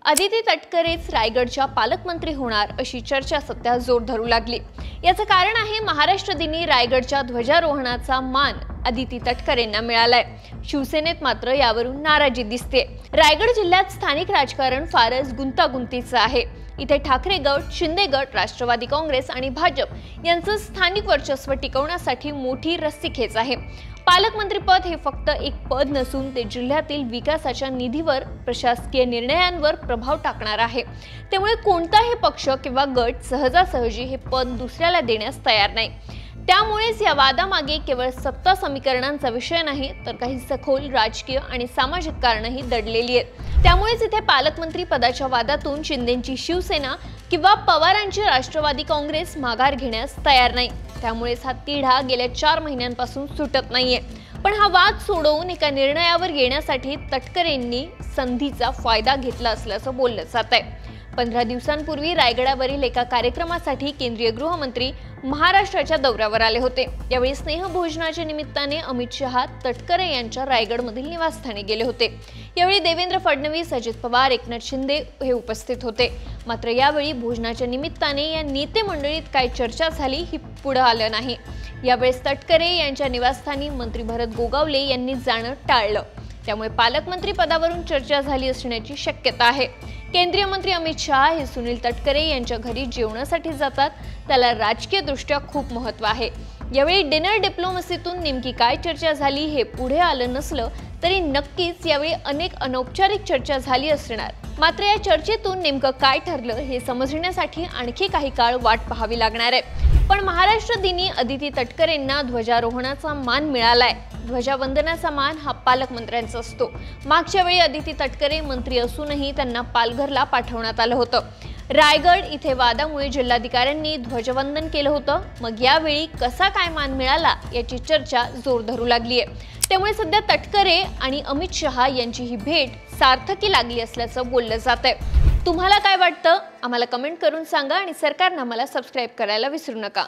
अदिती तटकरेच रायगडच्या पालकमंत्री होणार अशी चर्चा सध्या जोर धरू लागली। याचं कारण आहे महाराष्ट्र दिनी रायगडच्या ध्वजारोहणाचा मान अदिती तटकरेंना मिळालाय। शिवसेनेत मात्र यावरून नाराजी दिसते। रायगड जिल्ह्यात स्थानिक राजकारण फारच गुंतागुंतीचं आहे। इथे ठाकरे गट, शिंदे गट, राष्ट्रवादी काँग्रेस आणि भाजप यांचं स्थानिक वर्चस्व टिकवण्यासाठी मोठी रस्सीखेच आहे। पालकमंत्रीपद हे फक्त एक पद नसून ते जिल्ह्यातील विकासाच्या निधीवर, प्रशासकीय निर्णयांवर प्रभाव टाकणार आहे। त्यामुळे कोणताही पक्ष किंवा गट सहजासहजी हे पद दुसऱ्याला देण्यास तयार नाही। त्यामुळेच या वादामागे केवळ सत्ता समीकरणांचा विषय नाही, तर काही सखोल राजकीय आणि सामाजिक कारणंही दडलेली आहेत। त्यामुळेच इथे पालकमंत्री पदाच्या वादातून शिंदेंची शिवसेना किंवा पवारांची राष्ट्रवादी काँग्रेस माघार घेण्यास तयार नाही। त्यामुळेच हा तिढा गेल्या 4 महिन्यांपासून सुटत नाहीये। पण हा वाद सोडवून एका निर्णयावर येण्यासाठी तटकरेंनी संधीचा फायदा घेतला असल्याचं बोललं जात आहे। 15 दिवसांपूर्वी रायगडावरील एका कार्यक्रमासाठी केंद्रीय गृहमंत्री महाराष्ट्राच्या दौऱ्यावर आले होते। यावेळी स्नेहभोजनाच्या निमित्ताने अमित शहा तटकरे यांच्या रायगडमधील निवासस्थानी गेले होते। यावेळी देवेंद्र फडणवीस, अजित पवार, एकनाथ शिंदे हे उपस्थित होते। मात्र यावेळी भोजनाच्या निमित्ताने या नेते मंडळीत काय चर्चा झाली ही पुढे आलं नाही। यावेळेस तटकरे यांच्या निवासस्थानी मंत्री भरत गोगावले यांनी जाणं टाळलं। त्यामुळे पालकमंत्री पदावरून चर्चा झाली असण्याची शक्यता आहे। केंद्रीय मंत्री अमित शहा हे सुनील तटकरे यांच्या घरी जेवणासाठी जातात, त्याला राजकीय दृष्ट्या खूप महत्त्व आहे। यावेळी डिनर डिप्लोमसीतून नेमकी काय चर्चा झाली हे पुढे आलं नसलं तरी नक्कीच यावेळी अनेक अनौपचारिक चर्चा झाली असणार। मात्र या चर्चेतून नेमकं काय ठरलं हे समजण्यासाठी आणखी काही काळ वाट पाहावी लागणार आहे। पण महाराष्ट्र दिनी अदिती तटकरेंना ध्वजारोहणाचा मान मिळालाय। ध्वजावंदनाचा मान हा पालकमंत्र्यांचा असतो। मागच्या वेळी अदिती तटकरे मंत्री असूनही त्यांना पालघरला पाठवण्यात आलं होतं। रायगड इथे वादामुळे जिल्हाधिकाऱ्यांनी ध्वजवंदन केलं होतं। मग यावेळी कसा काय मान मिळाला याची चर्चा जोर धरू लागली आहे। त्यामुळे सध्या तटकरे आणि अमित शहा यांची ही भेट सार्थकी लागली असल्याचं बोललं जात आहे। तुम्हाला काय वाटतं आम्हाला कमेंट करून सांगा आणि सरकारनं आम्हाला सबस्क्राइब करायला विसरू नका।